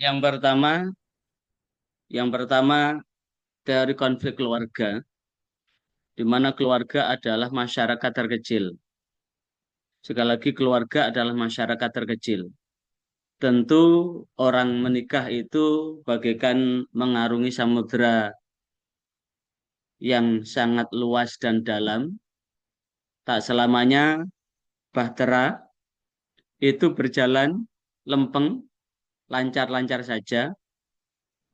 Yang pertama, yang pertama teori konflik keluarga, di mana keluarga adalah masyarakat terkecil. Sekali lagi, keluarga adalah masyarakat terkecil. Tentu orang menikah itu bagaikan mengarungi samudera yang sangat luas dan dalam. Tak selamanya bahtera itu berjalan lempeng, lancar-lancar saja.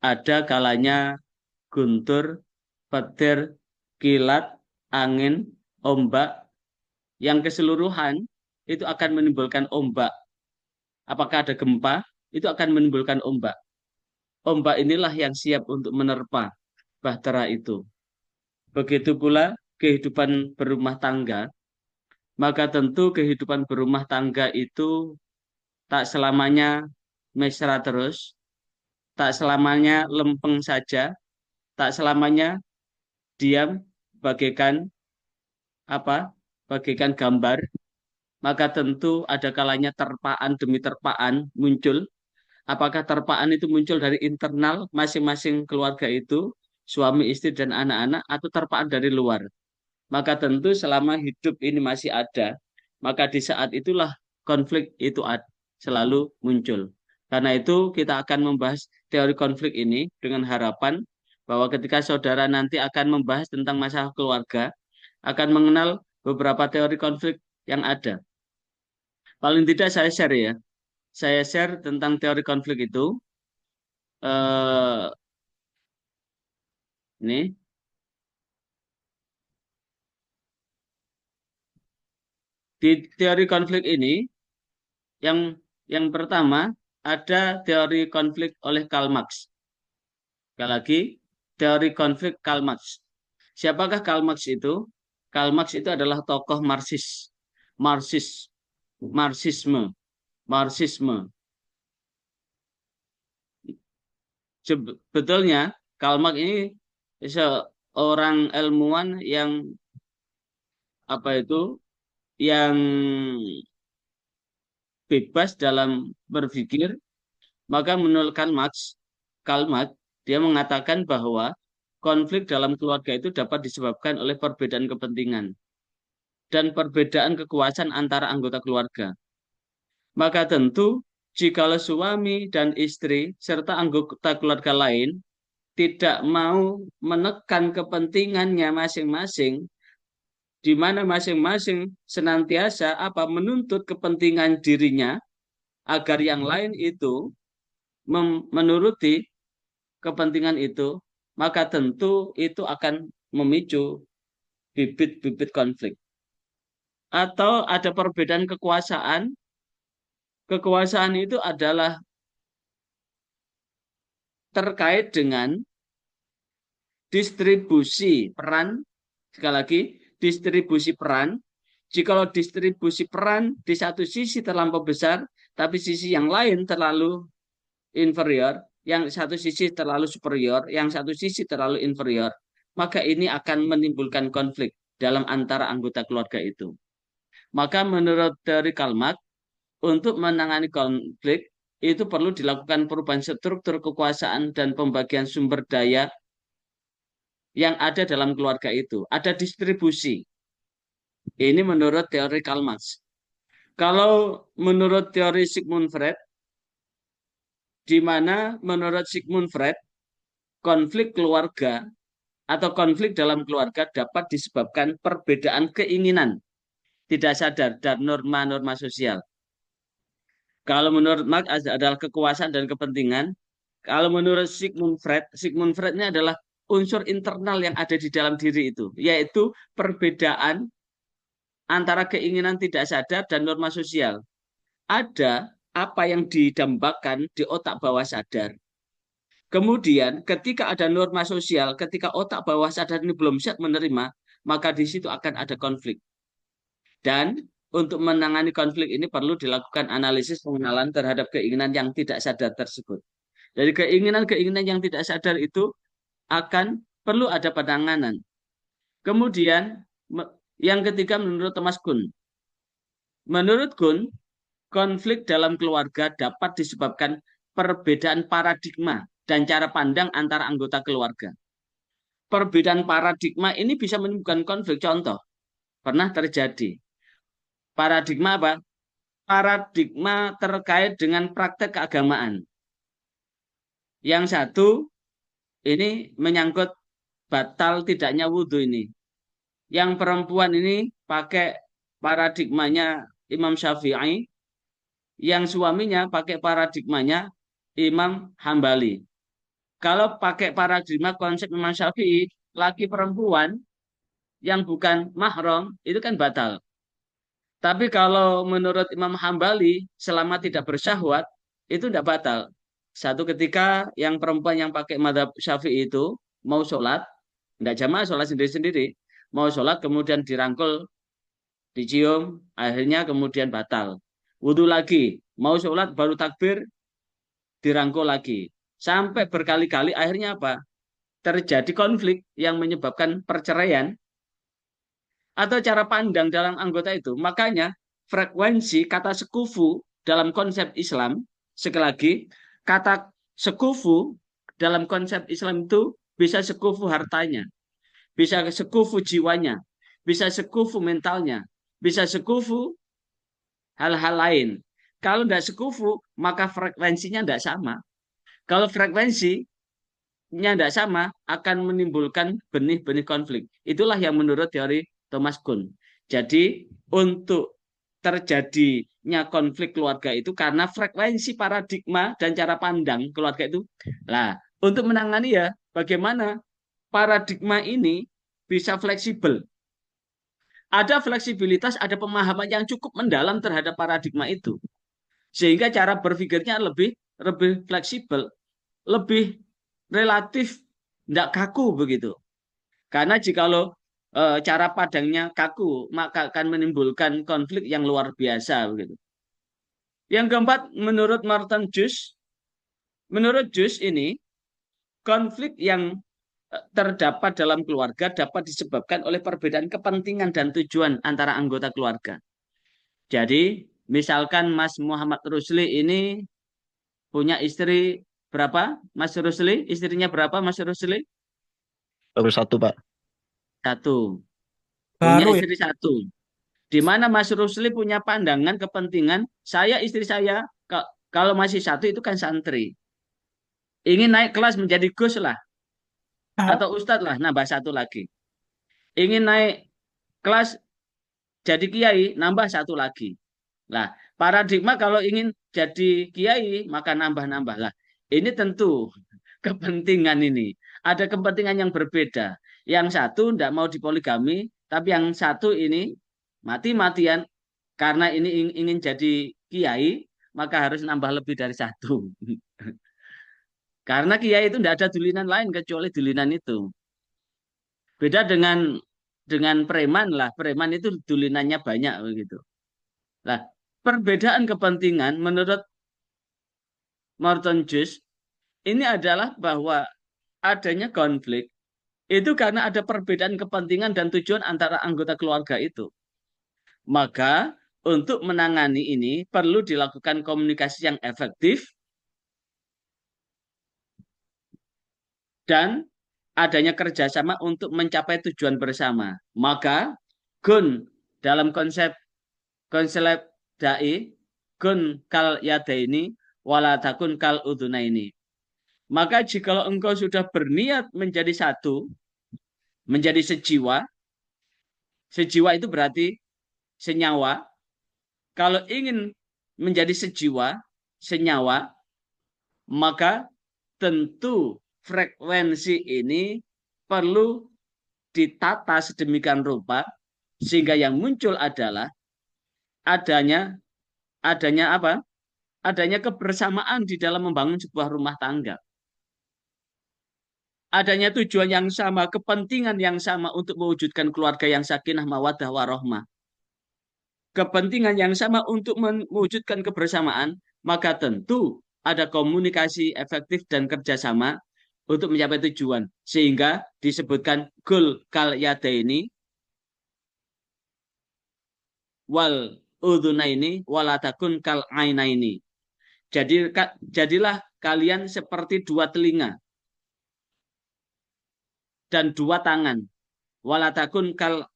Ada kalanya guntur, petir, kilat, angin, ombak, yang keseluruhan itu akan menimbulkan ombak. Apakah ada gempa? Itu akan menimbulkan ombak. Ombak inilah yang siap untuk menerpa bahtera itu. Begitu pula kehidupan berumah tangga, maka tentu kehidupan berumah tangga itu tak selamanya mesra terus, tak selamanya lempeng saja, tak selamanya diam bagaikan apa? Bagaikan gambar, maka tentu ada kalanya terpaan demi terpaan muncul. Apakah terpaan itu muncul dari internal masing-masing keluarga itu, suami, istri, dan anak-anak, atau terpaan dari luar? Maka tentu selama hidup ini masih ada, maka di saat itulah konflik itu selalu muncul. Karena itu kita akan membahas teori konflik ini dengan harapan bahwa ketika saudara nanti akan membahas tentang masalah keluarga, akan mengenal beberapa teori konflik yang ada. Paling tidak saya share ya. Saya share tentang teori konflik itu. Eh, ini di teori konflik ini yang pertama ada teori konflik oleh Karl Marx. Sekali lagi, teori konflik Karl Marx. Siapakah Karl Marx itu? Karl Marx itu adalah tokoh Marxis, Marxisme, Marxisme. Sebetulnya Karl Marx ini seorang ilmuwan yang apa itu, yang bebas dalam berpikir. Maka menurut Karl Marx, dia mengatakan bahwa konflik dalam keluarga itu dapat disebabkan oleh perbedaan kepentingan dan perbedaan kekuasaan antara anggota keluarga. Maka tentu jikalau suami dan istri serta anggota keluarga lain tidak mau menekan kepentingannya masing-masing, di mana masing-masing senantiasa menuntut kepentingan dirinya agar yang lain itu menuruti kepentingan itu, maka tentu itu akan memicu bibit-bibit konflik. Atau ada perbedaan kekuasaan. Kekuasaan itu adalah terkait dengan distribusi peran. Sekali lagi, distribusi peran. Jikalau distribusi peran di satu sisi terlampau besar, tapi sisi yang lain terlalu inferior, yang satu sisi terlalu superior, yang satu sisi terlalu inferior, maka ini akan menimbulkan konflik dalam antara anggota keluarga itu. Maka menurut teori Karl Marx, untuk menangani konflik itu perlu dilakukan perubahan struktur kekuasaan dan pembagian sumber daya yang ada dalam keluarga itu. Ada distribusi. Ini menurut teori Karl Marx. Kalau menurut teori Sigmund Freud, di mana menurut Sigmund Freud konflik keluarga atau konflik dalam keluarga dapat disebabkan perbedaan keinginan tidak sadar dan norma-norma sosial. Kalau menurut Marx adalah kekuasaan dan kepentingan. Kalau menurut Sigmund Freud ini adalah unsur internal yang ada di dalam diri itu, yaitu perbedaan antara keinginan tidak sadar dan norma sosial. Ada apa yang didambakan di otak bawah sadar. Kemudian ketika ada norma sosial, ketika otak bawah sadar ini belum siap menerima, maka di situ akan ada konflik. Dan untuk menangani konflik ini perlu dilakukan analisis pengenalan terhadap keinginan yang tidak sadar tersebut. Jadi keinginan-keinginan yang tidak sadar itu akan perlu ada penanganan. Kemudian yang ketiga menurut Thomas Kuhn. Menurut Kuhn, konflik dalam keluarga dapat disebabkan perbedaan paradigma dan cara pandang antara anggota keluarga. Perbedaan paradigma ini bisa menimbulkan konflik. Contoh, pernah terjadi. Paradigma apa? Paradigma terkait dengan praktek keagamaan. Yang satu ini menyangkut batal tidaknya wudhu ini. Yang perempuan ini pakai paradigmanya Imam Syafi'i, yang suaminya pakai paradigmanya Imam Hambali. Kalau pakai paradigma konsep Imam Syafi'i, laki perempuan yang bukan mahram itu kan batal. Tapi kalau menurut Imam Hambali, selama tidak bersyahwat, itu tidak batal. Satu ketika yang perempuan yang pakai madhab Syafi'i itu mau sholat, tidak jamaah, sholat sendiri-sendiri. Mau sholat kemudian dirangkul, dicium, akhirnya kemudian batal. Wudhu lagi, mau sholat baru takbir, dirangkul lagi. Sampai berkali-kali akhirnya apa? Terjadi konflik yang menyebabkan perceraian atau cara pandang dalam anggota itu. Makanya frekuensi kata sekufu dalam konsep Islam, sekali lagi, kata sekufu dalam konsep Islam itu bisa sekufu hartanya, bisa sekufu jiwanya, bisa sekufu mentalnya, bisa sekufu hal-hal lain. Kalau tidak sekufu, maka frekuensinya tidak sama. Kalau frekuensinya tidak sama, akan menimbulkan benih-benih konflik. Itulah yang menurut teori Thomas Kuhn. Jadi, untuk terjadinya konflik keluarga itu karena frekuensi paradigma dan cara pandang keluarga itu. Nah, untuk menangani ya, bagaimana paradigma ini bisa fleksibel. Ada fleksibilitas, ada pemahaman yang cukup mendalam terhadap paradigma itu. Sehingga cara berpikirnya lebih fleksibel, lebih relatif tidak kaku begitu. Karena jikalau cara pandangnya kaku, maka akan menimbulkan konflik yang luar biasa begitu. Yang keempat, menurut Jus ini konflik yang terdapat dalam keluarga dapat disebabkan oleh perbedaan kepentingan dan tujuan antara anggota keluarga. Jadi, misalkan Mas Muhammad Rusli ini punya istri berapa, Mas Rusli? Istrinya berapa, Mas Rusli? Baru satu, Pak. Satu. Punya Baru ya. istri satu. Di mana Mas Rusli punya pandangan, kepentingan, istri saya, kalau masih satu itu kan santri. Ingin naik kelas menjadi Gus lah, Ah, atau Ustadz lah, nambah satu lagi. Ingin naik kelas jadi kiai, nambah satu lagi. Lah, paradigma kalau ingin jadi kiai, maka nambah-nambah lah. Ini tentu kepentingan ini. Ada kepentingan yang berbeda. Yang satu tidak mau dipoligami, tapi yang satu ini mati-matian karena ini ingin jadi kiai, maka harus nambah lebih dari satu. Karena kiai itu tidak ada dulinan lain kecuali dulinan itu. Beda dengan preman lah. Preman itu dulinannya banyak begitu. Lah, perbedaan kepentingan menurut Morton Juice ini adalah bahwa adanya konflik itu karena ada perbedaan kepentingan dan tujuan antara anggota keluarga itu. Maka untuk menangani ini perlu dilakukan komunikasi yang efektif dan adanya kerjasama untuk mencapai tujuan bersama. Maka gun dalam konsep dai, gun kal yadaini wala takun kal udunaini. Maka jikalau engkau sudah berniat menjadi satu, menjadi sejiwa, sejiwa itu berarti senyawa. Kalau ingin menjadi sejiwa, senyawa, maka tentu frekuensi ini perlu ditata sedemikian rupa sehingga yang muncul adalah adanya adanya apa? Adanya kebersamaan di dalam membangun sebuah rumah tangga. Adanya tujuan yang sama, kepentingan yang sama untuk mewujudkan keluarga yang sakinah, mawaddah, warohmah. Kepentingan yang sama untuk mewujudkan kebersamaan, maka tentu ada komunikasi efektif dan kerjasama untuk mencapai tujuan. Sehingga disebutkan gul kal yadaini wal udhunaini walatakun kal ainaini. Jadilah kalian seperti dua telinga dan dua tangan. Walatakun kal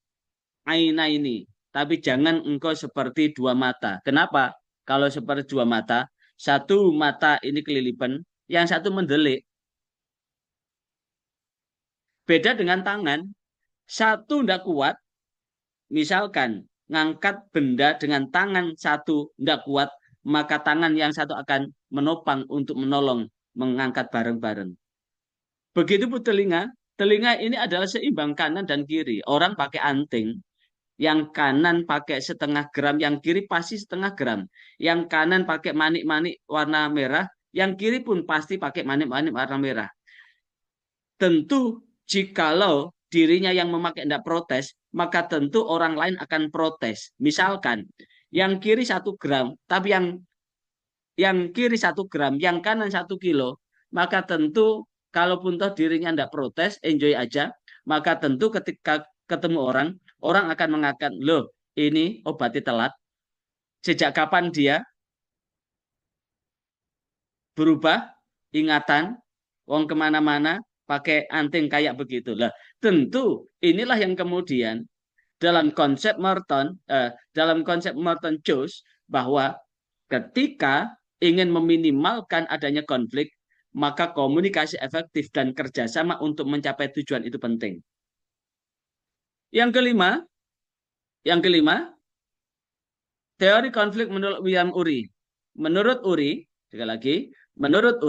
aina ini. Tapi jangan engkau seperti dua mata. Kenapa? Kalau seperti dua mata, satu mata ini kelilipan, yang satu mendelik. Beda dengan tangan, satu tidak kuat, misalkan ngangkat benda dengan tangan satu tidak kuat, maka tangan yang satu akan menopang untuk menolong mengangkat bareng-bareng. Begitu pun telinga, telinga ini adalah seimbang kanan dan kiri. Orang pakai anting, yang kanan pakai setengah gram, yang kiri pasti setengah gram. Yang kanan pakai manik-manik warna merah, yang kiri pun pasti pakai manik-manik warna merah. Tentu jikalau dirinya yang memakai tidak protes, maka tentu orang lain akan protes. Misalkan yang kiri 1 gram, tapi yang kiri 1 gram, yang kanan 1 kilo, maka tentu kalaupun toh dirinya tidak protes, enjoy aja, maka tentu ketika ketemu orang, orang akan mengatakan, loh ini obatnya telat. Sejak kapan dia berubah ingatan, wong kemana-mana, pakai anting kayak begitu. Lah, tentu inilah yang kemudian dalam konsep Merton Jones bahwa ketika ingin meminimalkan adanya konflik, maka komunikasi efektif dan kerjasama untuk mencapai tujuan itu penting. Yang kelima, teori konflik menurut William Ury. Menurut Ury, sekali lagi, menurut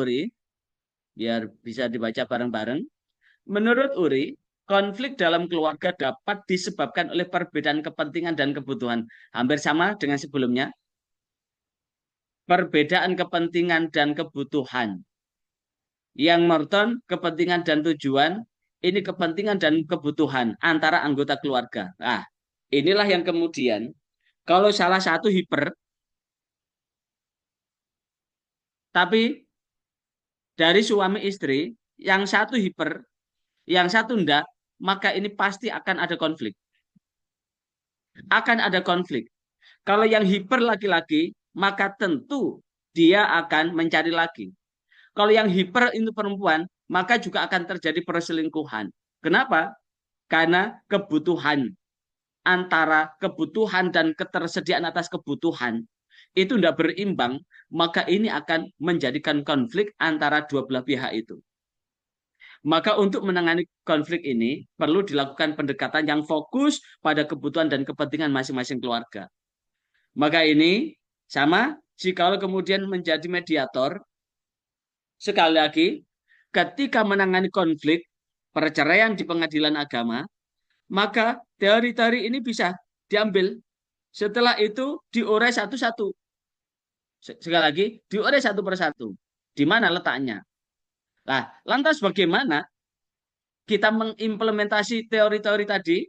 Ury, biar bisa dibaca bareng-bareng. Menurut Ury, konflik dalam keluarga dapat disebabkan oleh perbedaan kepentingan dan kebutuhan. Hampir sama dengan sebelumnya. Perbedaan kepentingan dan kebutuhan. Yang Merton, kepentingan dan tujuan, ini kepentingan dan kebutuhan antara anggota keluarga. Nah, inilah yang kemudian, kalau salah satu hiper, tapi dari suami istri, yang satu hiper, yang satu enggak, maka ini pasti akan ada konflik. Akan ada konflik. Kalau yang hiper laki-laki, maka tentu dia akan mencari lagi. Kalau yang hiper itu perempuan, maka juga akan terjadi perselingkuhan. Kenapa? Karena kebutuhan antara kebutuhan dan ketersediaan atas kebutuhan itu tidak berimbang, maka ini akan menjadikan konflik antara dua belah pihak itu. Maka untuk menangani konflik ini perlu dilakukan pendekatan yang fokus pada kebutuhan dan kepentingan masing-masing keluarga. Maka ini sama, jikalau kemudian menjadi mediator, sekali lagi, ketika menangani konflik perceraian di pengadilan agama, maka teori-teori ini bisa diambil. Setelah itu diurai satu-satu. Sekali lagi, diurai satu persatu. Di mana letaknya? Nah, lantas bagaimana kita mengimplementasi teori-teori tadi?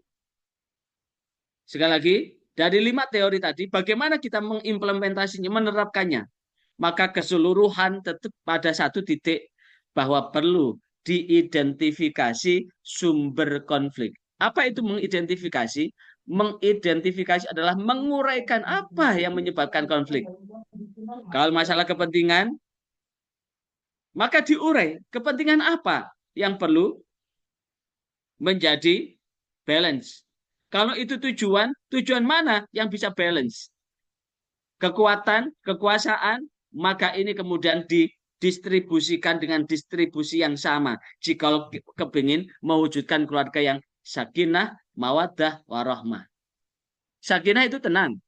Sekali lagi, dari 5 teori tadi, bagaimana kita mengimplementasinya, menerapkannya? Maka keseluruhan tetap pada satu titik bahwa perlu diidentifikasi sumber konflik. Apa itu mengidentifikasi? Mengidentifikasi adalah menguraikan apa yang menyebabkan konflik. Kalau masalah kepentingan, maka diurai kepentingan apa yang perlu menjadi balance. Kalau itu tujuan mana yang bisa balance? Kekuatan, kekuasaan, maka ini kemudian didistribusikan dengan distribusi yang sama. Jika kepingin mewujudkan keluarga yang sakinah, mawaddah, warahmah. Sakinah itu tenang.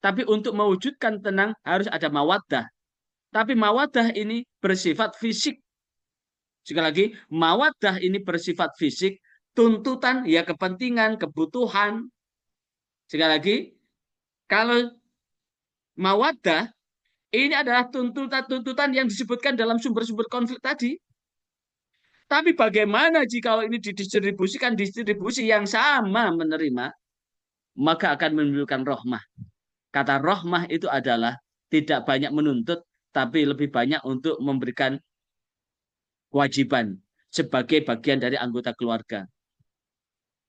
Tapi untuk mewujudkan tenang harus ada mawaddah. Tapi mawaddah ini bersifat fisik. Sekali lagi, mawaddah ini bersifat fisik, tuntutan, ya kepentingan, kebutuhan. Sekali lagi, kalau mawaddah, ini adalah tuntutan-tuntutan yang disebutkan dalam sumber-sumber konflik tadi. Tapi bagaimana jika ini didistribusikan distribusi yang sama menerima, maka akan menimbulkan rahmah. Kata rahmah itu adalah tidak banyak menuntut, tapi lebih banyak untuk memberikan kewajiban sebagai bagian dari anggota keluarga.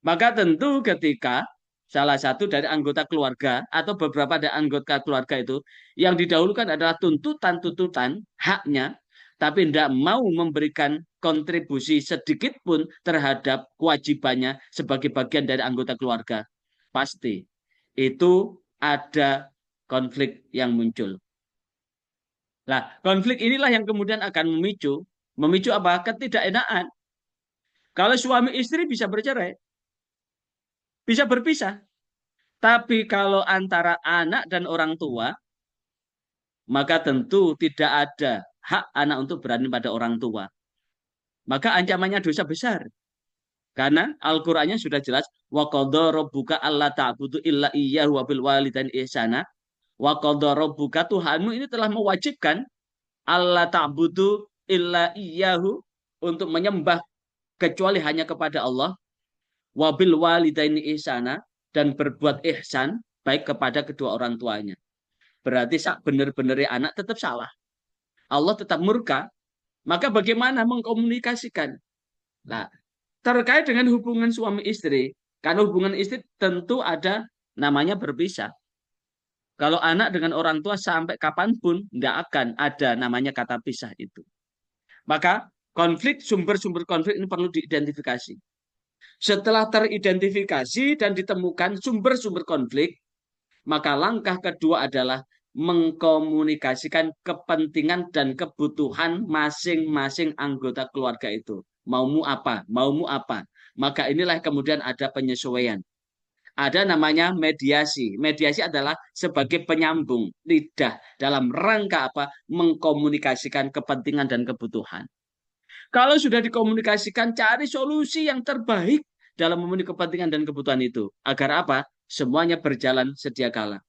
Maka tentu ketika salah satu dari anggota keluarga atau beberapa dari anggota keluarga itu yang didahulukan adalah tuntutan-tuntutan haknya, tapi tidak mau memberikan kontribusi sedikit pun terhadap kewajibannya sebagai bagian dari anggota keluarga, pasti itu ada konflik yang muncul. Nah, konflik inilah yang kemudian akan memicu apa? Ketidakenakan. Kalau suami istri bisa bercerai, bisa berpisah. Tapi kalau antara anak dan orang tua, maka tentu tidak ada hak anak untuk berani pada orang tua. Maka ancamannya dosa besar. Karena Al-Qur'annya sudah jelas, wa qadha rabbuka alla ta'budu illa iyyahu wa bil walidaini ihsana. Wa qadha rabbuka, Tuhanmu ini telah mewajibkan alla ta'budu illa iyyahu, untuk menyembah kecuali hanya kepada Allah, wa bil walidaini ihsana, dan berbuat ihsan baik kepada kedua orang tuanya. Berarti sak benar-benarnya anak tetap salah. Allah tetap murka. Maka bagaimana mengkomunikasikan? Nah, terkait dengan hubungan suami istri, karena hubungan istri tentu ada namanya berpisah. Kalau anak dengan orang tua sampai kapanpun nggak akan ada namanya kata pisah itu. Maka konflik, sumber-sumber konflik ini perlu diidentifikasi. Setelah teridentifikasi dan ditemukan sumber-sumber konflik, maka langkah kedua adalah mengkomunikasikan kepentingan dan kebutuhan masing-masing anggota keluarga itu. Maumu apa? Maumu apa? Maka inilah kemudian ada penyesuaian. Ada namanya mediasi. Mediasi adalah sebagai penyambung lidah dalam rangka apa? Mengkomunikasikan kepentingan dan kebutuhan. Kalau sudah dikomunikasikan, cari solusi yang terbaik dalam memenuhi kepentingan dan kebutuhan itu. Agar apa? Semuanya berjalan sedia kala.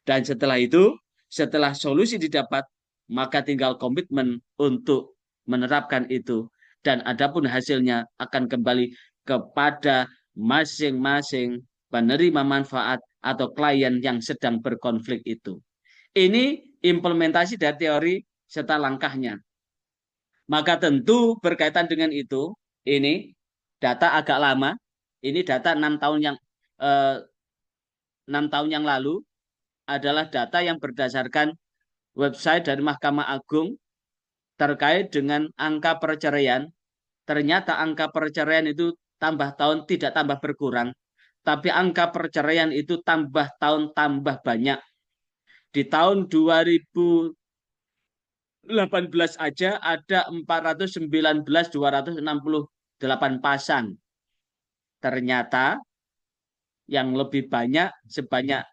Dan setelah itu, setelah solusi didapat, maka tinggal komitmen untuk menerapkan itu. Dan adapun hasilnya akan kembali kepada masing-masing penerima manfaat atau klien yang sedang berkonflik itu. Ini implementasi dari teori serta langkahnya. Maka tentu berkaitan dengan itu, ini data agak lama, ini data 6 tahun yang lalu, adalah data yang berdasarkan website dari Mahkamah Agung terkait dengan angka perceraian. Ternyata angka perceraian itu tambah tahun tidak tambah berkurang, tapi angka perceraian itu tambah tahun tambah banyak. Di tahun 2018 aja ada 419.268 pasang. Ternyata yang lebih banyak sebanyak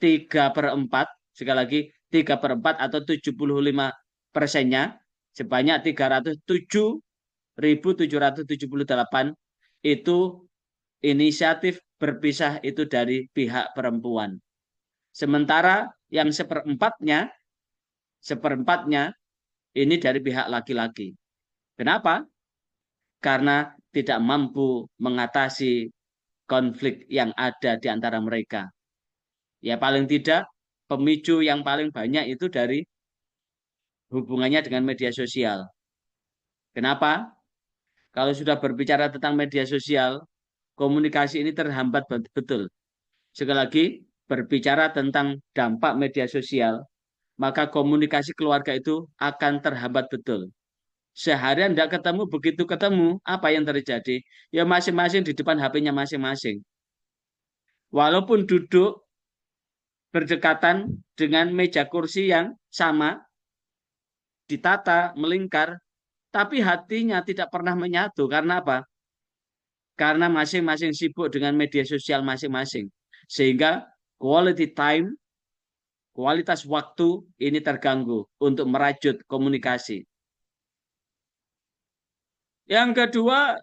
3/4, sekali lagi 3/4 atau 75%-nya, sebanyak 307.778 itu inisiatif berpisah itu dari pihak perempuan. Sementara yang seperempatnya ini dari pihak laki-laki. Kenapa? Karena tidak mampu mengatasi konflik yang ada di antara mereka. Ya paling tidak pemicu yang paling banyak itu dari hubungannya dengan media sosial. Kenapa? Kalau sudah berbicara tentang media sosial, komunikasi ini terhambat betul. Sekali lagi, berbicara tentang dampak media sosial, maka komunikasi keluarga itu akan terhambat betul. Seharian tidak ketemu, begitu ketemu, apa yang terjadi? Ya masing-masing di depan HP-nya masing-masing. Walaupun duduk berdekatan dengan meja kursi yang sama, ditata, melingkar, tapi hatinya tidak pernah menyatu. Karena apa? Karena masing-masing sibuk dengan media sosial masing-masing. Sehingga quality time, kualitas waktu ini terganggu untuk merajut komunikasi. Yang kedua,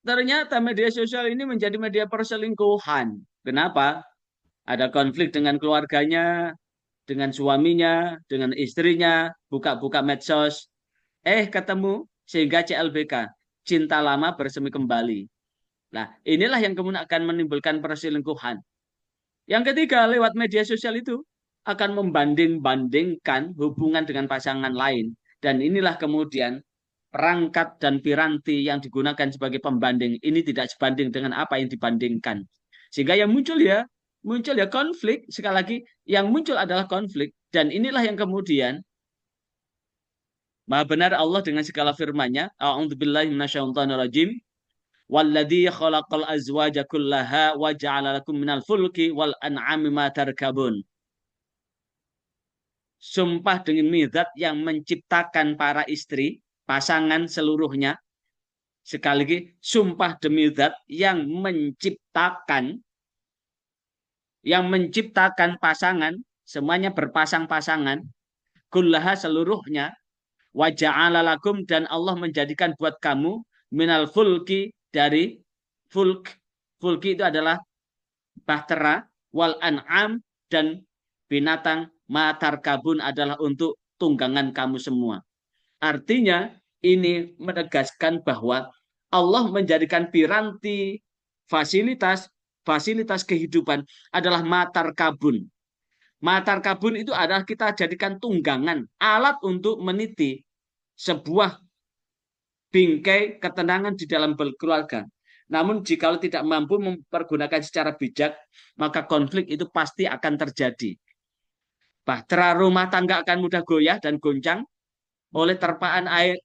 ternyata media sosial ini menjadi media perselingkuhan. Kenapa? Ada konflik dengan keluarganya, dengan suaminya, dengan istrinya, buka-buka medsos, ketemu, sehingga CLBK, cinta lama bersemi kembali. Nah, inilah yang kemudian akan menimbulkan perselingkuhan. Yang ketiga, lewat media sosial itu akan membanding-bandingkan hubungan dengan pasangan lain. Dan inilah kemudian perangkat dan piranti yang digunakan sebagai pembanding ini tidak sebanding dengan apa yang dibandingkan. Sehingga yang muncul ya konflik. Sekali lagi, yang muncul adalah konflik. Dan inilah yang kemudian Maha benar Allah dengan segala firman-Nya. A'udzubillahi minasyaitonirrajim. Walladzi khalaqal azwaja kullaha wa ja'ala lakum minal fulki wal an'ami ma tarkabun. Sumpah demi zat yang menciptakan para istri, pasangan seluruhnya. Sekali lagi, sumpah demi zat yang menciptakan pasangan, semuanya berpasang-pasangan, kullaha seluruhnya, wa ja'ala lakum dan Allah menjadikan buat kamu minal fulki dari fulki itu adalah bahtera, wal an'am dan binatang, matar kabun adalah untuk tunggangan kamu semua. Artinya ini menegaskan bahwa Allah menjadikan piranti fasilitas kehidupan adalah matar kabun. Matar kabun itu adalah kita jadikan tunggangan, alat untuk meniti sebuah bingkai ketenangan di dalam berkeluarga. Namun jika tidak mampu mempergunakan secara bijak, maka konflik itu pasti akan terjadi. Bahtera rumah tangga akan mudah goyah dan goncang oleh terpaan air,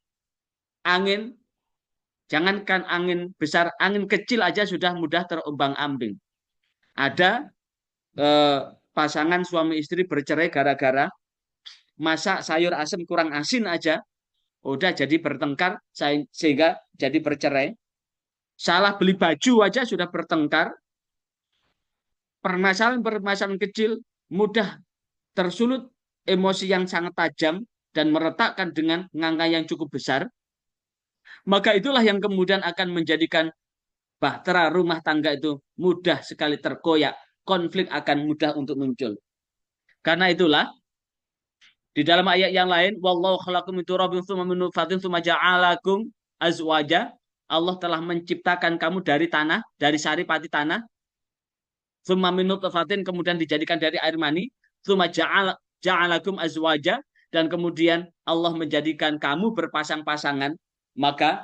angin. Jangankan angin besar, angin kecil aja sudah mudah terombang-ambing. Ada pasangan suami istri bercerai gara-gara masak sayur asam kurang asin aja, udah jadi bertengkar sehingga jadi bercerai. Salah beli baju aja sudah bertengkar. Permasalahan-permasalahan kecil mudah tersulut emosi yang sangat tajam dan meretakkan dengan nganga yang cukup besar. Maka itulah yang kemudian akan menjadikan bahtera rumah tangga itu mudah sekali terkoyak. Konflik akan mudah untuk muncul. Karena itulah di dalam ayat yang lain, wallahu khalaqakum min turabin tsumma min nutfatin tsumma ja'alakum azwaja. Allah telah menciptakan kamu dari tanah, dari saripati tanah. Tsumma min nutfatin kemudian dijadikan dari air mani. Tsumma ja'alakum azwaja dan kemudian Allah menjadikan kamu berpasang-pasangan. Maka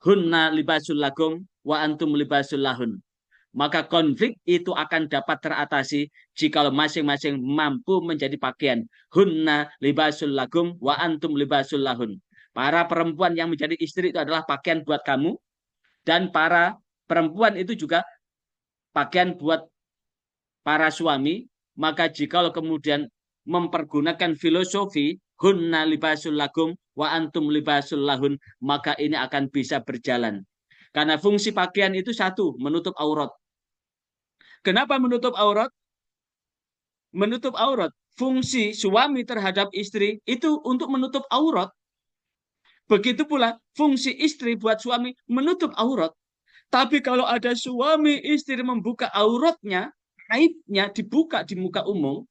hunna libasul lakum wa antum libasul lahun. Maka konflik itu akan dapat teratasi jika masing-masing mampu menjadi pakaian. Hunna libasul lakum wa antum libasul lahun. Para perempuan yang menjadi istri itu adalah pakaian buat kamu. Dan para perempuan itu juga pakaian buat para suami. Maka jika kemudian mempergunakan filosofi hunna libasul lakum wa antum libasul lahun, maka ini akan bisa berjalan. Karena fungsi pakaian itu satu, menutup aurat. Kenapa menutup aurat? Menutup aurat. Fungsi suami terhadap istri itu untuk menutup aurat. Begitu pula fungsi istri buat suami menutup aurat. Tapi kalau ada suami istri membuka auratnya, aibnya dibuka di muka umum,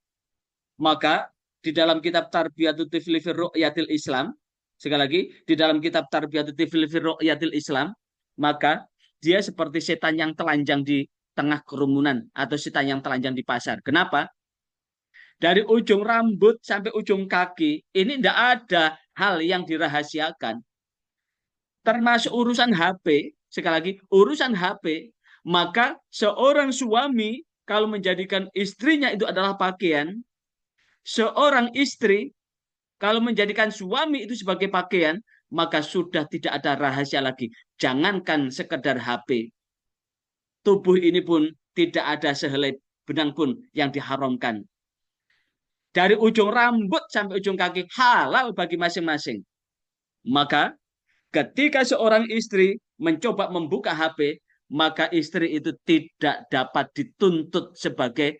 maka di dalam kitab Tarbiyatul Tifli fi Ru'yatil Islam, sekali lagi, di dalam kitab Tarbiyatul Tifli fi Ru'yatil Islam, maka dia seperti setan yang telanjang di tengah kerumunan atau setan yang telanjang di pasar. Kenapa? Dari ujung rambut sampai ujung kaki, ini tidak ada hal yang dirahasiakan. Termasuk urusan HP, sekali lagi, urusan HP, maka seorang suami kalau menjadikan istrinya itu adalah pakaian, seorang istri kalau menjadikan suami itu sebagai pakaian, maka sudah tidak ada rahasia lagi. Jangankan sekedar HP, tubuh ini pun tidak ada sehelai benang pun yang diharamkan. Dari ujung rambut sampai ujung kaki halal bagi masing-masing. Maka ketika seorang istri mencoba membuka HP, maka istri itu tidak dapat dituntut sebagai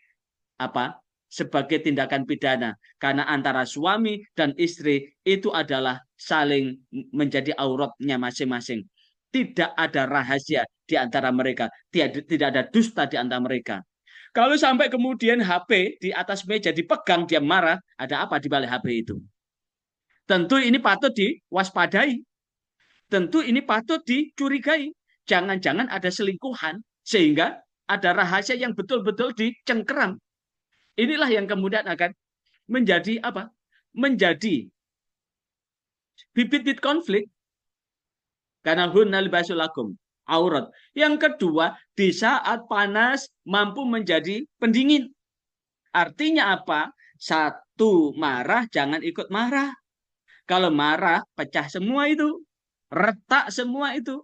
apa? Sebagai tindakan pidana. Karena antara suami dan istri itu adalah saling menjadi auratnya masing-masing. Tidak ada rahasia di antara mereka. Tidak ada dusta di antara mereka. Kalau sampai kemudian HP di atas meja dipegang, dia marah, ada apa di balik HP itu? Tentu ini patut diwaspadai. Tentu ini patut dicurigai. Jangan-jangan ada selingkuhan, sehingga ada rahasia yang betul-betul dicengkeram. Inilah yang kemudian akan menjadi apa? Menjadi bibit-bibit konflik. Karena hunna libasul lakum, aurat. Yang kedua, di saat panas mampu menjadi pendingin. Artinya apa? Satu, marah jangan ikut marah. Kalau marah pecah semua itu, retak semua itu.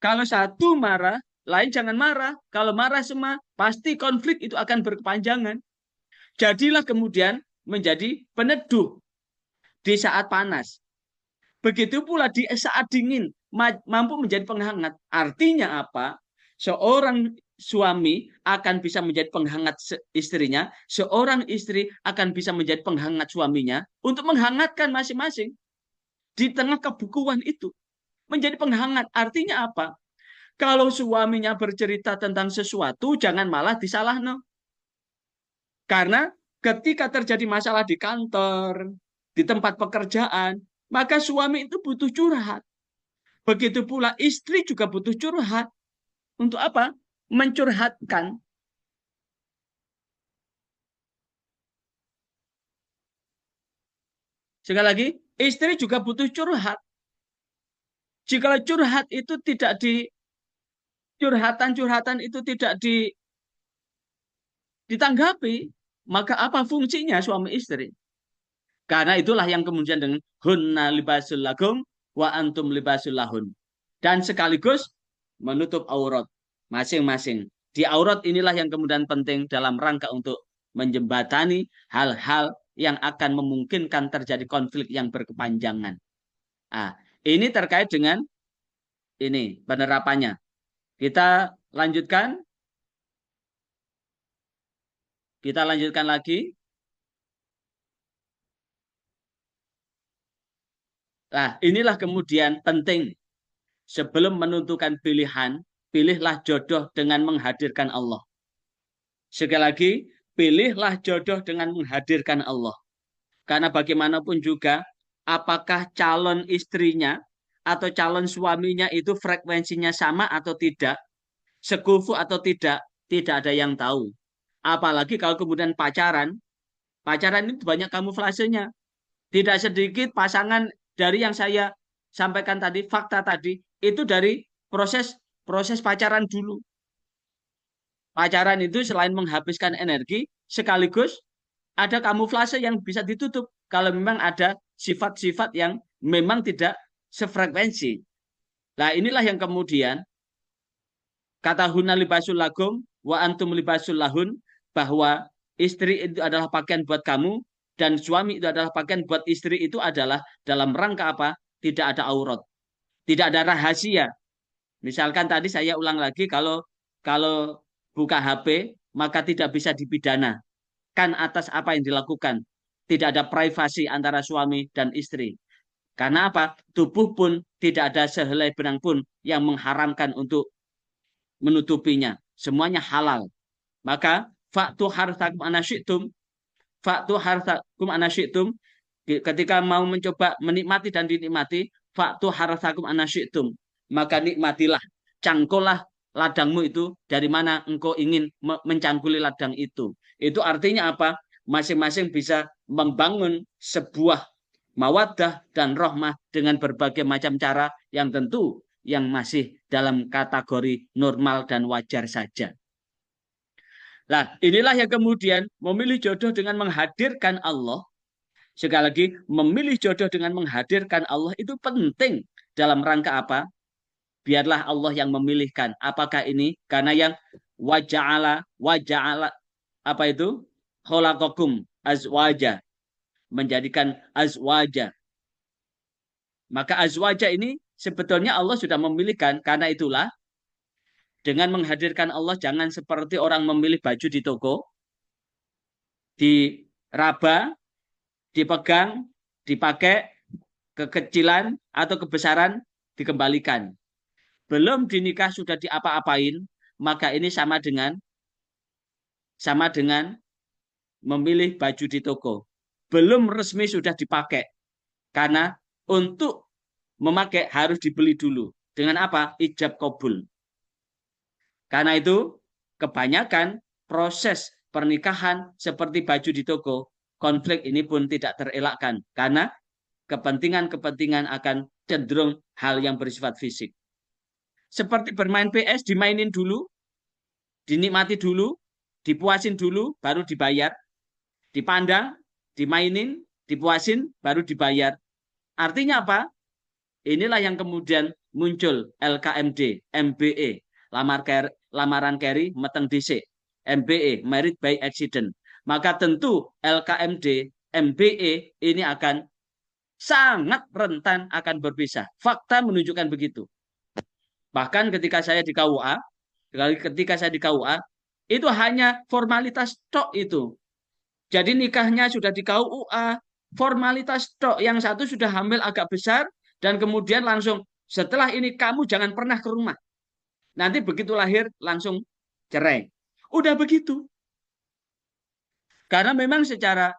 Kalau satu marah, lain jangan marah. Kalau marah semua, pasti konflik itu akan berkepanjangan. Jadilah kemudian menjadi peneduh di saat panas. Begitu pula di saat dingin, mampu menjadi penghangat. Artinya apa? Seorang suami akan bisa menjadi penghangat istrinya, seorang istri akan bisa menjadi penghangat suaminya untuk menghangatkan masing-masing di tengah kebukuan itu. Menjadi penghangat. Artinya apa? Kalau suaminya bercerita tentang sesuatu, jangan malah disalahno. Karena ketika terjadi masalah di kantor, di tempat pekerjaan, maka suami itu butuh curhat. Begitu pula istri juga butuh curhat. Untuk apa? Mencurhatkan. Sekali lagi, istri juga butuh curhat. Jika curhat itu tidak di curhatan-curhatan itu tidak ditanggapi, maka apa fungsinya suami istri? Karena itulah yang kemudian dengan hunna libasul lakum wa antum libasul lahun. Dan sekaligus menutup aurat masing-masing. Di aurat inilah yang kemudian penting dalam rangka untuk menjembatani hal-hal yang akan memungkinkan terjadi konflik yang berkepanjangan. Ah, ini terkait dengan ini penerapannya. Kita lanjutkan. Kita lanjutkan lagi. Nah, inilah kemudian penting sebelum menentukan pilihan, pilihlah jodoh dengan menghadirkan Allah. Sekali lagi, pilihlah jodoh dengan menghadirkan Allah. Karena bagaimanapun juga, apakah calon istrinya atau calon suaminya itu frekuensinya sama atau tidak, sekufu atau tidak ada yang tahu. Apalagi kalau kemudian pacaran, pacaran itu banyak kamuflasenya. Tidak sedikit pasangan dari yang saya sampaikan tadi, fakta tadi, itu dari proses proses pacaran dulu. Pacaran itu selain menghabiskan energi, sekaligus ada kamuflase yang bisa ditutup kalau memang ada sifat-sifat yang memang tidak sefrekuensi. Nah, inilah yang kemudian kata huna libasul lakum wa antum libasul lahun, bahwa istri itu adalah pakaian buat kamu dan suami itu adalah pakaian buat istri, itu adalah dalam rangka apa? Tidak ada aurat, tidak ada rahasia. Misalkan tadi saya ulang lagi, kalau kalau buka HP maka tidak bisa dipidana kan atas apa yang dilakukan. Tidak ada privasi antara suami dan istri. Karena apa? Tubuh pun tidak ada sehelai benang pun yang mengharamkan untuk menutupinya. Semuanya halal. Maka faktu hartakum anasyitum, faktu hartakum anasyitum, ketika mau mencoba menikmati dan dinikmati, faktu hartakum anasyitum, maka nikmatilah, cangkulah ladangmu itu dari mana engkau ingin mencangkuli ladang itu. Itu artinya apa? Masing-masing bisa membangun sebuah mawaddah dan rahmah dengan berbagai macam cara yang tentu yang masih dalam kategori normal dan wajar saja. Nah, inilah yang kemudian memilih jodoh dengan menghadirkan Allah. Sekali lagi, memilih jodoh dengan menghadirkan Allah itu penting dalam rangka apa? Biarlah Allah yang memilihkan. Apakah ini karena yang waja'ala apa itu? Khalaqakum azwaja, menjadikan azwaja. Maka azwaja ini sebetulnya Allah sudah memilihkan, karena itulah dengan menghadirkan Allah jangan seperti orang memilih baju di toko, diraba, dipegang, dipakai, kekecilan atau kebesaran dikembalikan. Belum dinikah sudah diapa-apain, maka ini sama dengan memilih baju di toko. Belum resmi sudah dipakai. Karena untuk memakai harus dibeli dulu. Dengan apa? Ijab kabul. Karena itu kebanyakan proses pernikahan seperti baju di toko, konflik ini pun tidak terelakkan. Karena kepentingan-kepentingan akan cenderung hal yang bersifat fisik. Seperti bermain PS, dimainin dulu, dinikmati dulu, dipuasin dulu, baru dibayar. Dipandang, dimainin, dipuasin, baru dibayar. Artinya apa? Inilah yang kemudian muncul LKMD, MBE, lamaran carry, meteng dhisik, MBE, married by accident. Maka tentu LKMD, MBE ini akan sangat rentan akan berpisah. Fakta menunjukkan begitu. Bahkan ketika saya di KUA, itu hanya formalitas tok itu. Jadi nikahnya sudah di KUA, formalitas tok. Yang satu sudah hamil agak besar, dan kemudian langsung setelah ini kamu jangan pernah ke rumah. Nanti begitu lahir langsung cerai. Udah begitu. Karena memang secara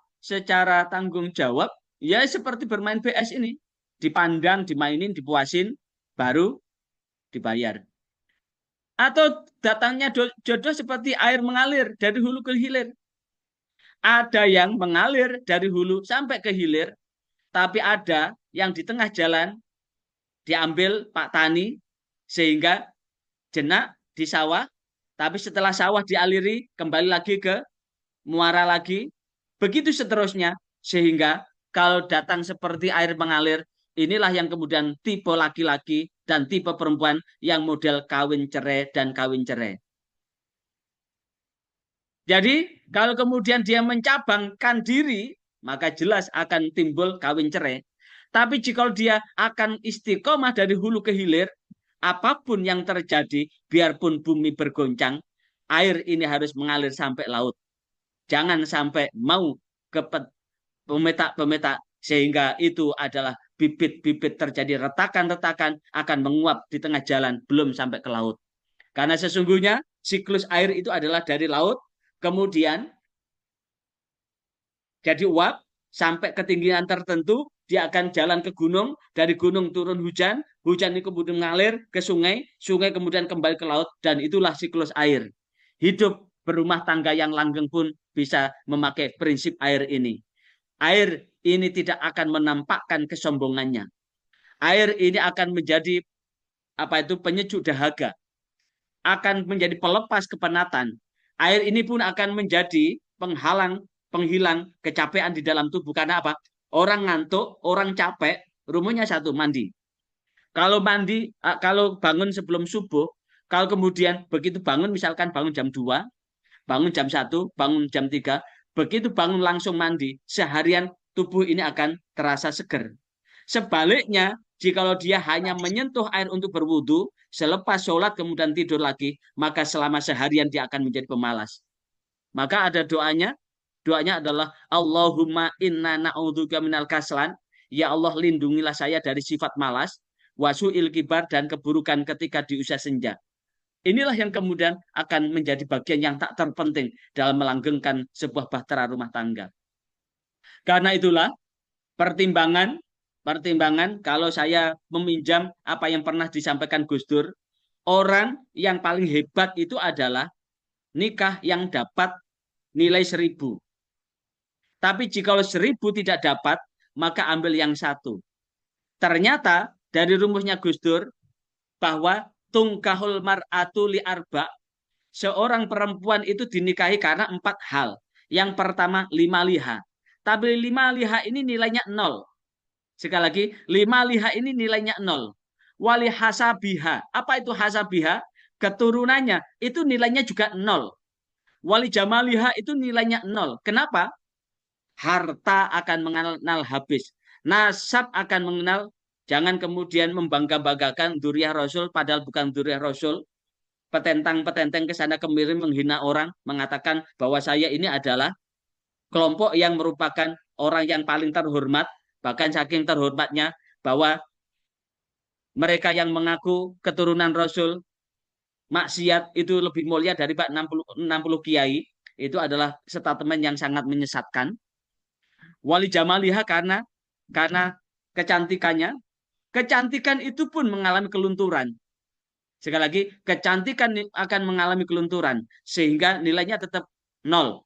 tanggung jawab, ya seperti bermain PS ini. Dipandang, dimainin, dipuasin, baru dibayar. Atau datangnya jodoh seperti air mengalir dari hulu ke hilir. Ada yang mengalir dari hulu sampai ke hilir, tapi ada yang di tengah jalan diambil Pak Tani sehingga jenak di sawah, tapi setelah sawah dialiri kembali lagi ke muara lagi, begitu seterusnya, sehingga kalau datang seperti air mengalir, inilah yang kemudian tipe laki-laki dan tipe perempuan yang model kawin cerai dan kawin cerai. Jadi kalau kemudian dia mencabangkan diri, maka jelas akan timbul kawin cerai. Tapi jika dia akan istiqomah dari hulu ke hilir, apapun yang terjadi, biarpun bumi bergoncang, air ini harus mengalir sampai laut. Jangan sampai mau ke pemetak-pemetak, sehingga itu adalah bibit-bibit terjadi retakan-retakan akan menguap di tengah jalan, belum sampai ke laut. Karena sesungguhnya siklus air itu adalah dari laut, kemudian jadi uap sampai ketinggian tertentu, dia akan jalan ke gunung, dari gunung turun hujan, hujan ini kemudian mengalir ke sungai, sungai kemudian kembali ke laut, dan itulah siklus air. Hidup berumah tangga yang langgeng pun bisa memakai prinsip air ini. Air ini tidak akan menampakkan kesombongannya. Air ini akan menjadi penyejuk dahaga, akan menjadi pelepas kepenatan. Air ini pun akan menjadi penghilang kecapean di dalam tubuh. Karena apa? Orang ngantuk, orang capek, rumusnya satu, mandi. Kalau mandi, kalau bangun sebelum subuh, kalau kemudian begitu bangun, misalkan bangun jam 2, bangun jam 1, bangun jam 3, begitu bangun langsung mandi, seharian tubuh ini akan terasa seger. Sebaliknya, jikalau dia hanya menyentuh air untuk berwudu, selepas sholat kemudian tidur lagi, maka selama seharian dia akan menjadi pemalas. Maka ada doanya adalah Allahumma inna na'udzubika minal kaslan. Ya Allah, lindungilah saya dari sifat malas, wasu'il kibar, dan keburukan ketika di usia senja. Inilah yang kemudian akan menjadi bagian yang tak terpenting dalam melanggengkan sebuah bahtera rumah tangga. Karena itulah pertimbangan kalau saya meminjam apa yang pernah disampaikan Gus Dur, orang yang paling hebat itu adalah nikah yang dapat nilai 1000. Tapi jika 1000 tidak dapat, maka ambil yang 1. Ternyata dari rumusnya Gus Dur bahwa tungkahul mar'atu li arba, seorang perempuan itu dinikahi karena 4 hal. Yang pertama 5 liha. Tapi 5 liha ini nilainya 0. Sekali lagi, 5 liha ini nilainya 0. Wali hasabiha. Apa itu hasabiha? Keturunannya itu nilainya juga 0. Wali jamaliha itu nilainya 0. Kenapa? Harta akan mengenal habis. Nasab akan mengenal. Jangan kemudian membangga-banggakan duriah Rasul, padahal bukan duriah Rasul. Petentang-petenteng ke sana kemiri menghina orang, mengatakan bahwa saya ini adalah kelompok yang merupakan orang yang paling terhormat. Bahkan saking terhormatnya bahwa mereka yang mengaku keturunan Rasul, maksiat itu lebih mulia dari 60 kiai. Itu adalah statement yang sangat menyesatkan. Wali jamaliha karena kecantikannya. Kecantikan itu pun mengalami kelunturan. Sekali lagi, kecantikan akan mengalami kelunturan. Sehingga nilainya tetap 0.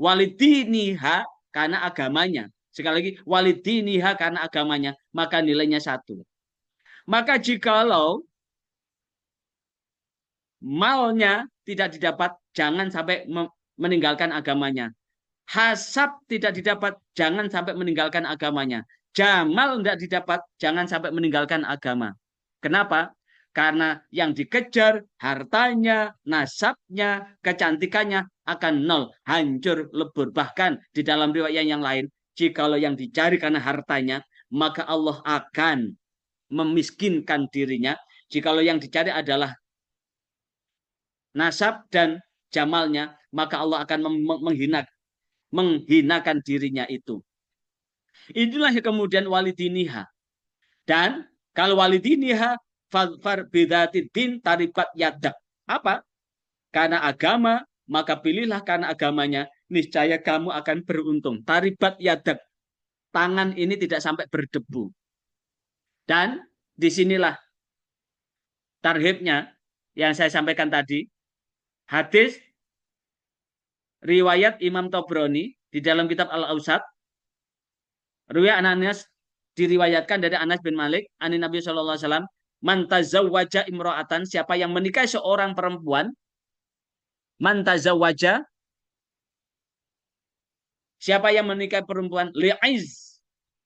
Walidiniha karena agamanya. Sekali lagi, walidiniha karena agamanya, maka nilainya 1. Maka jikalau malnya tidak didapat, jangan sampai meninggalkan agamanya. Hasab tidak didapat, jangan sampai meninggalkan agamanya. Jamal tidak didapat, jangan sampai meninggalkan agama. Kenapa? Karena yang dikejar hartanya, nasabnya, kecantikannya akan nol, hancur, lebur. Bahkan di dalam riwayat yang lain, jikalau yang dicari karena hartanya, maka Allah akan memiskinkan dirinya. Jikalau yang dicari adalah nasab dan jamalnya, maka Allah akan menghinakan dirinya itu. Inilah yang kemudian walidiniha. Dan kalau walidiniha far bidatidin taribat yadak. Apa? Karena agama, maka pilihlah karena agamanya, niscaya kamu akan beruntung. Taribat yadak. Tangan ini tidak sampai berdebu. Dan disinilah tarhibnya yang saya sampaikan tadi. Hadis riwayat Imam Tobroni di dalam kitab Al-Ausat. Riwayat Anas diriwayatkan dari Anas bin Malik, ani Nabi Shallallahu Alaihi Wasallam, man tazawwaja imro'atan, siapa yang menikahi seorang perempuan, man tazawwaja, siapa yang menikahi perempuan, li'iz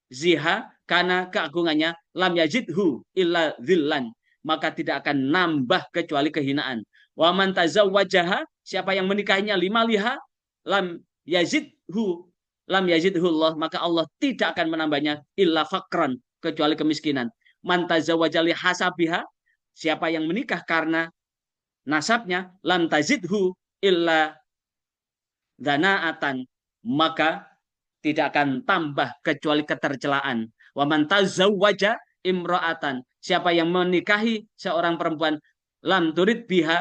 ziha, karena keagungannya, lam yazidhu illa dhillan, maka tidak akan nambah kecuali kehinaan. Wa man tazawwajaha, siapa yang menikahinya lima liha, lam yazidhu lam yazidhu Allah, maka Allah tidak akan menambahnya illa fakran, kecuali kemiskinan. Man tazawwaja li hasabiha, siapa yang menikah karena nasabnya, lam tazidhu illa danaatan, maka tidak akan tambah kecuali ketercelaan. Wa man tazawwaja imra'atan, siapa yang menikahi seorang perempuan, lam turid biha,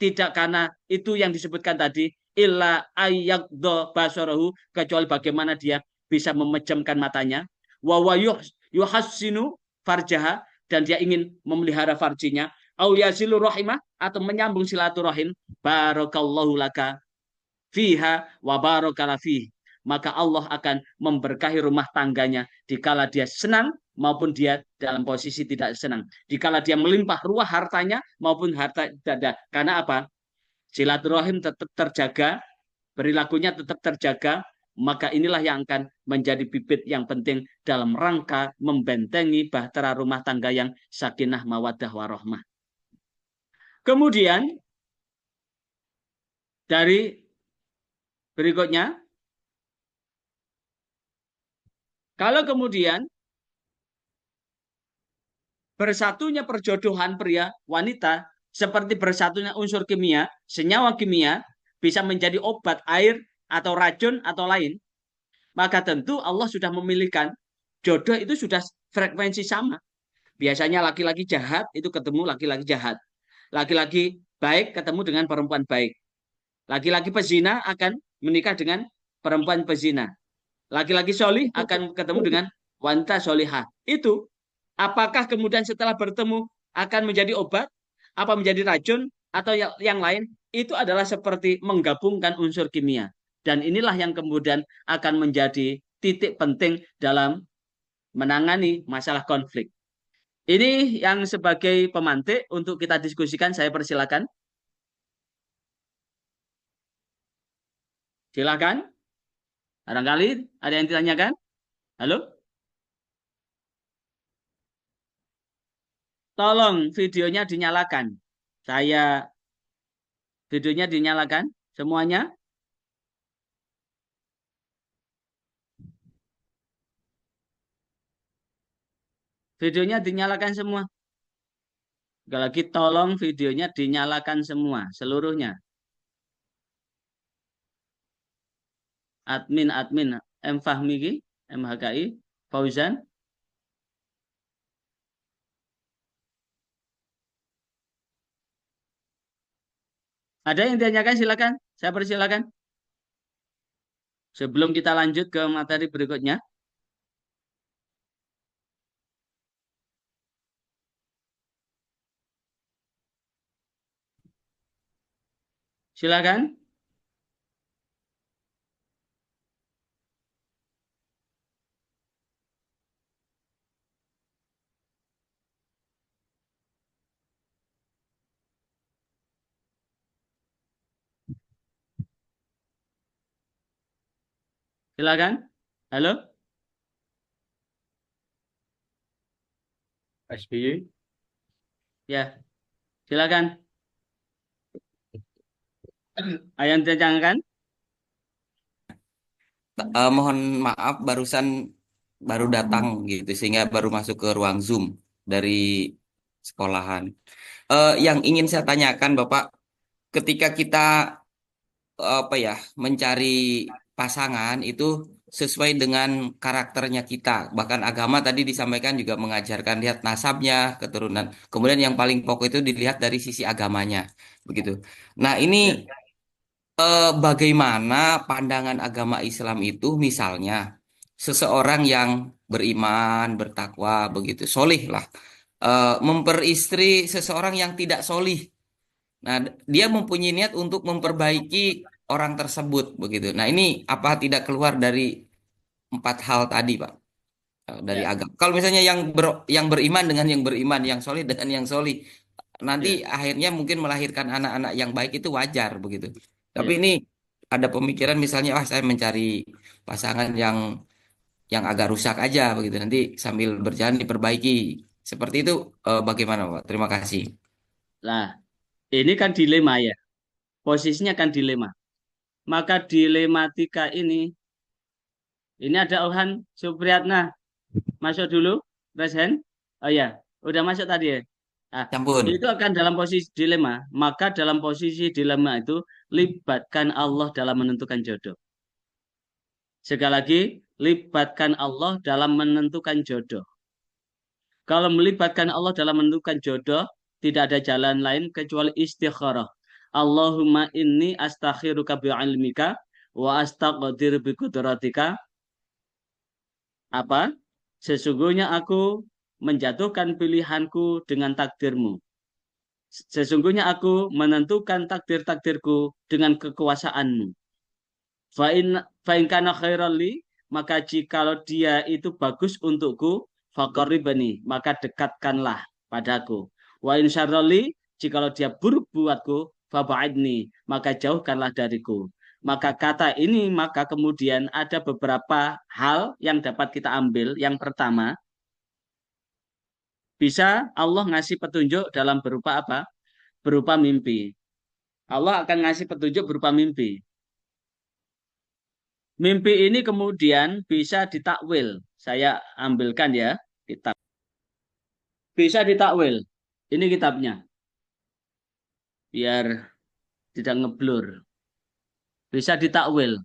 tidak karena itu yang disebutkan tadi, illa ayyadha basarahu, kecuali bagaimana dia bisa memejamkan matanya, wa yuhassinu farjaha, dan dia ingin memelihara farjinya, au yasilu rahimah, atau menyambung silaturahim, barakallahu laka fiha wa barakala fihi, maka Allah akan memberkahi rumah tangganya dikala dia senang maupun dia dalam posisi tidak senang. Dikala dia melimpah ruah hartanya maupun harta dada. Karena apa? Silaturahim tetap terjaga, perilakunya tetap terjaga, maka inilah yang akan menjadi bibit yang penting dalam rangka membentengi bahtera rumah tangga yang sakinah mawaddah warahmah. Kemudian dari berikutnya, kalau kemudian bersatunya perjodohan pria wanita seperti bersatunya unsur kimia, senyawa kimia bisa menjadi obat, air, atau racun, atau lain, maka tentu Allah sudah memilihkan jodoh itu sudah frekuensi sama. Biasanya laki-laki jahat itu ketemu laki-laki jahat. Laki-laki baik ketemu dengan perempuan baik. Laki-laki pezina akan menikah dengan perempuan pezina. Laki-laki solih akan ketemu dengan wanita solihah. Itu apakah kemudian setelah bertemu akan menjadi obat, apa menjadi racun, atau yang lain, itu adalah seperti menggabungkan unsur kimia. Dan inilah yang kemudian akan menjadi titik penting dalam menangani masalah konflik. Ini yang sebagai pemantik untuk kita diskusikan, saya persilakan. Silakan. Barangkali ada yang ditanyakan? Halo? Tolong videonya dinyalakan. Videonya dinyalakan semuanya. Videonya dinyalakan semua. Sekali lagi tolong videonya dinyalakan semua, seluruhnya. Admin M Fahmi, MHKI, Fauzan. Ada yang ditanyakan, silakan. Saya persilakan. Sebelum kita lanjut ke materi berikutnya. Silakan. Silakan. Halo, SBY. Ya, silakan. Ayang ditanyakan. Mohon maaf barusan baru datang gitu sehingga baru masuk ke ruang Zoom dari sekolahan. Yang ingin saya tanyakan Bapak, ketika kita apa ya mencari pasangan itu sesuai dengan karakternya kita. Bahkan agama tadi disampaikan juga mengajarkan lihat nasabnya, keturunan. Kemudian yang paling pokok itu dilihat dari sisi agamanya, begitu. Nah, ini Ya, bagaimana pandangan agama Islam itu misalnya seseorang yang beriman, bertakwa, begitu, solih lah, memperistri seseorang yang tidak solih. Nah, dia mempunyai niat untuk memperbaiki orang tersebut, begitu. Nah, ini apa tidak keluar dari empat hal tadi, Pak? Dari ya, agama. Kalau misalnya yang beriman dengan yang beriman, yang solih dengan yang solih, nanti ya, akhirnya mungkin melahirkan anak-anak yang baik itu wajar, begitu. Tapi ya. ini ada pemikiran misalnya, wah saya mencari pasangan yang agak rusak aja, begitu. Nanti sambil berjalan diperbaiki. Seperti itu, bagaimana, Pak? Terima kasih. Nah, ini kan dilema ya. Posisinya kan dilema. Maka dilematika ini ada Ilhan Supriyatna. Masuk dulu, raise hand. Oh ya, udah masuk tadi ya. Nah, Campur. itu akan dalam posisi dilema. Maka dalam posisi dilema itu libatkan Allah dalam menentukan jodoh. Sekali lagi, libatkan Allah dalam menentukan jodoh. Kalau melibatkan Allah dalam menentukan jodoh, tidak ada jalan lain kecuali istikharah. Allahumma inni astakhiruka bi'ilmika wa astaqdir bi qudratika. Apa? Sesungguhnya aku menjatuhkan pilihanku dengan takdirmu. Sesungguhnya aku menentukan takdir-takdirku dengan kekuasaanmu. Fa'in kana khairan li, maka jikalau dia itu bagus untukku, faqarribani, maka dekatkanlah padaku. Wa in syarrali, jikalau dia buruk buatku, faba'idni, maka jauhkanlah dariku. Maka kata ini, maka kemudian ada beberapa hal yang dapat kita ambil. Yang pertama, bisa Allah ngasih petunjuk dalam berupa apa? Berupa mimpi. Allah akan ngasih petunjuk berupa mimpi. Mimpi ini kemudian bisa ditakwil. Saya ambilkan ya kitab. Bisa ditakwil. Ini kitabnya. Biar tidak ngeblur. Bisa ditakwil.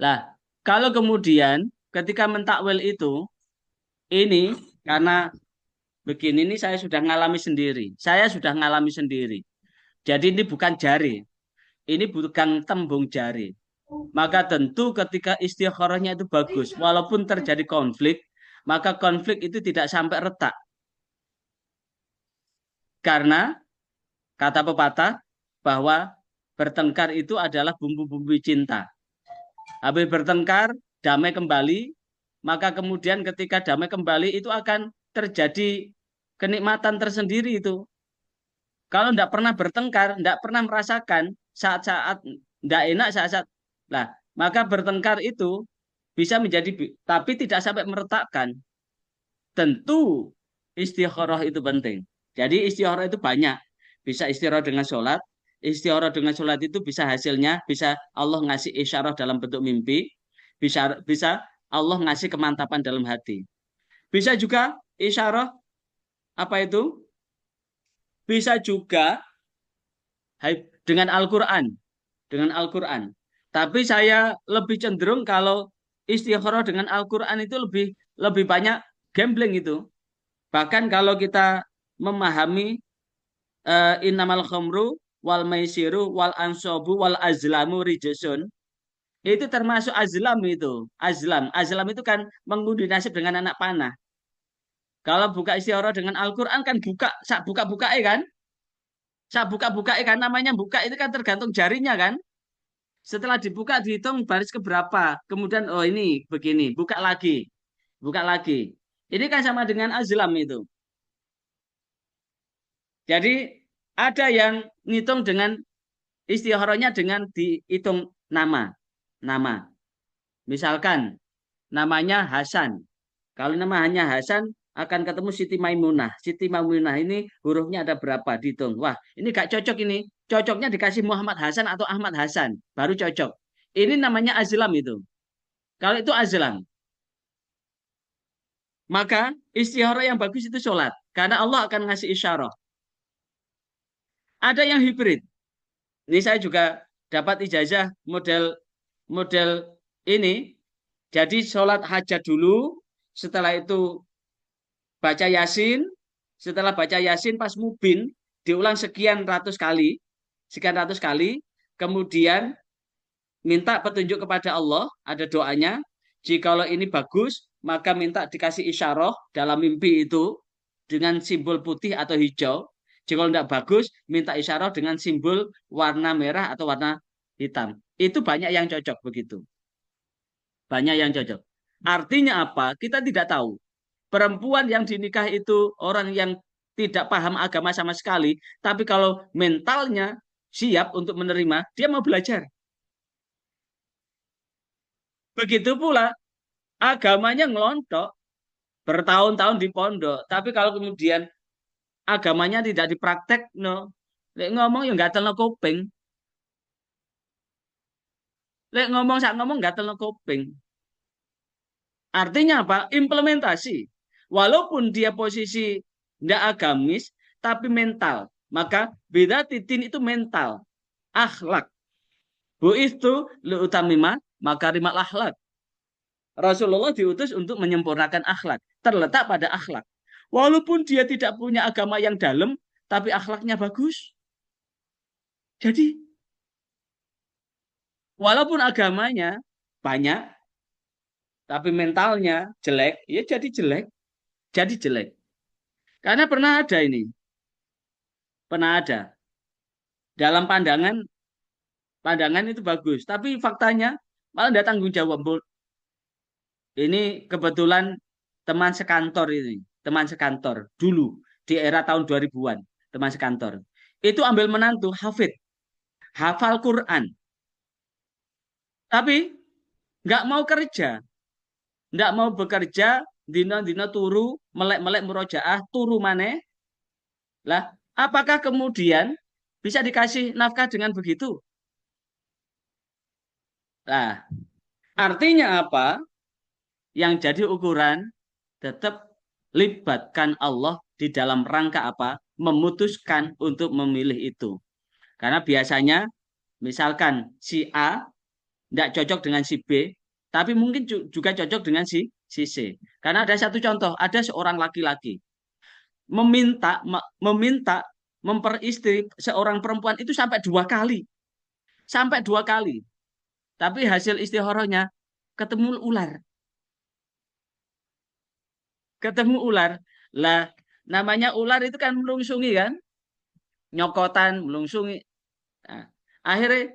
Lah, kalau kemudian ketika mentakwil itu, ini karena begini ini saya sudah ngalami sendiri. Saya sudah ngalami sendiri. Jadi ini bukan jari. Ini bukan tembung jari. Maka tentu ketika istikharahnya itu bagus. Walaupun terjadi konflik, maka konflik itu tidak sampai retak. Karena kata pepatah bahwa bertengkar itu adalah bumbu-bumbu cinta. Habis bertengkar, damai kembali, maka kemudian ketika damai kembali itu akan terjadi kenikmatan tersendiri itu. Kalau tidak pernah bertengkar, tidak pernah merasakan saat-saat tidak enak saat-saat. Nah, maka bertengkar itu bisa menjadi, tapi tidak sampai meretakkan. Tentu istikharah itu penting. Jadi istikharah itu banyak. Bisa istikharah dengan sholat. Istikharah dengan sholat itu bisa hasilnya, bisa Allah ngasih isyarah dalam bentuk mimpi. Bisa Allah ngasih kemantapan dalam hati. Bisa juga isyarah, apa itu? Bisa juga dengan Al-Quran. Dengan Al-Quran. Tapi saya lebih cenderung kalau istikharah dengan Al-Quran itu lebih lebih banyak gambling itu. Bahkan kalau kita memahami innamal khamru wal maisiru wal ansobu wal azlamu rijesun, itu termasuk azlam itu. Azlam. Azlam itu kan mengundi nasib dengan anak panah. Kalau buka istiarah dengan Al-Quran kan buka, sak buka-buka kan? Sak buka-buka kan namanya buka itu kan tergantung jarinya kan? Setelah dibuka dihitung baris keberapa. Kemudian oh ini begini, buka lagi. Buka lagi. Ini kan sama dengan azlam itu. Jadi ada yang ngitung dengan istikharahnya dengan dihitung nama. Nama. Misalkan namanya Hasan. Kalau namanya Hasan akan ketemu Siti Maimunah. Siti Maimunah ini hurufnya ada berapa? Dihitung. Wah, ini gak cocok ini. Cocoknya dikasih Muhammad Hasan atau Ahmad Hasan. Baru cocok. Ini namanya azlam itu. Kalau itu azlam. Maka istikharah yang bagus itu sholat. Karena Allah akan ngasih isyarah. Ada yang hibrid. Ini saya juga dapat ijazah model model ini. Jadi sholat hajat dulu. Setelah itu baca Yasin. Setelah baca Yasin pas mubin. Diulang sekian ratus kali. Kemudian minta petunjuk kepada Allah. Ada doanya. Jikalau ini bagus, maka minta dikasih isyarah dalam mimpi itu dengan simbol putih atau hijau. Jika tidak bagus, minta isyarah dengan simbol warna merah atau warna hitam. Itu banyak yang cocok begitu. Banyak yang cocok. Artinya apa? Kita tidak tahu. Perempuan yang dinikah itu orang yang tidak paham agama sama sekali. Tapi kalau mentalnya siap untuk menerima, dia mau belajar. Begitu pula agamanya ngelontok bertahun-tahun di pondok, tapi kalau kemudian agamanya tidak dipraktek, no, lek ngomong ya nggak telno kuping, lek ngomong sak ngomong nggak telno kuping. Artinya apa? Implementasi. Walaupun dia posisi tidak agamis, tapi mental. Maka beda titin itu mental, akhlak. Bu itu lu utamima makarimal akhlak. Rasulullah diutus untuk menyempurnakan akhlak. Terletak pada akhlak. Walaupun dia tidak punya agama yang dalam, tapi akhlaknya bagus. Jadi, walaupun agamanya banyak, tapi mentalnya jelek, ya jadi jelek. Jadi jelek. Karena pernah ada ini. Pernah ada. Dalam pandangan itu bagus. Tapi faktanya malah tidak tanggung jawab. Ini kebetulan teman sekantor ini. Teman sekantor. Dulu. Di era tahun 2000-an. Teman sekantor. Itu ambil menantu hafid. Hafal Quran. Tapi nggak mau kerja. Nggak mau bekerja. Dina-dina turu. Melek-melek murojaah. Turu maneh. Lah, apakah kemudian bisa dikasih nafkah dengan begitu? Nah, artinya apa? Yang jadi ukuran tetap libatkan Allah di dalam rangka apa? Memutuskan untuk memilih itu. Karena biasanya misalkan si A tidak cocok dengan si B, tapi mungkin juga cocok dengan si C. Karena ada satu contoh, ada seorang laki-laki meminta memperistri seorang perempuan itu sampai 2 kali. Sampai 2 kali. Tapi hasil istikharahnya ketemu ular. Ketemu ular. Lah, namanya ular itu kan melungsungi kan? Nyokotan, melungsungi. Nah, akhirnya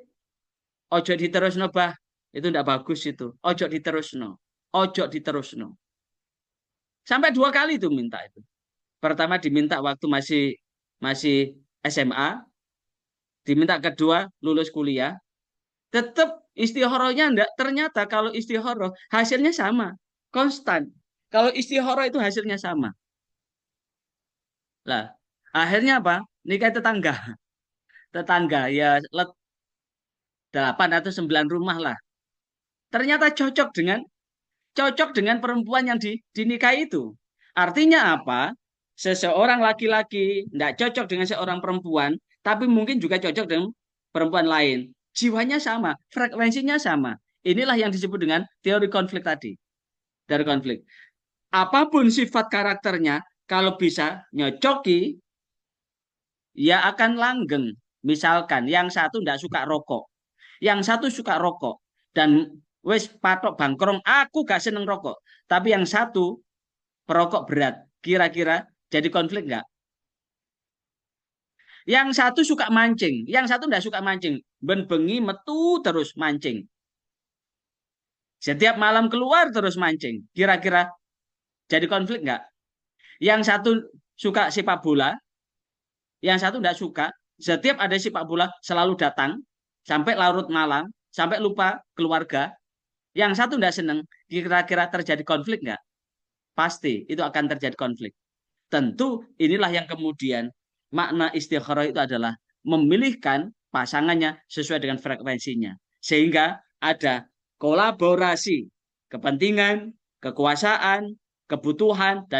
ojo diterusno bah. Itu tidak bagus itu. Ojo diterusno. Ojo diterusno. Sampai 2 kali itu minta itu. Pertama diminta waktu masih SMA, diminta kedua lulus kuliah, tetap istikharahnya enggak. Ternyata kalau istikharah hasilnya sama, konstan. Kalau istikharah itu hasilnya sama. Lah, akhirnya apa? Nikah tetangga. Tetangga ya 8 atau 9 rumah lah. Ternyata cocok dengan perempuan yang dinikahi itu. Artinya apa? Seseorang laki-laki tidak cocok dengan seorang perempuan, tapi mungkin juga cocok dengan perempuan lain. Jiwanya sama, frekuensinya sama. Inilah yang disebut dengan teori konflik tadi. Dari konflik. Apapun sifat karakternya, kalau bisa nyocoki, ya akan langgeng. Misalkan yang satu tidak suka rokok, yang satu suka rokok, dan wes patok bangkrong, aku gak seneng rokok. Tapi yang satu perokok berat, kira-kira jadi konflik nggak? Yang satu suka mancing, yang satu tidak suka mancing. Ben bengi metu terus mancing. Setiap malam keluar terus mancing. Kira-kira jadi konflik nggak? Yang satu suka sepak bola, yang satu tidak suka. Setiap ada sepak bola selalu datang sampai larut malam, sampai lupa keluarga. Yang satu tidak senang, kira-kira terjadi konflik nggak? Pasti itu akan terjadi konflik. Tentu inilah yang kemudian makna istikharah itu adalah memilihkan pasangannya sesuai dengan frekuensinya. Sehingga ada kolaborasi kepentingan, kekuasaan, kebutuhan, dan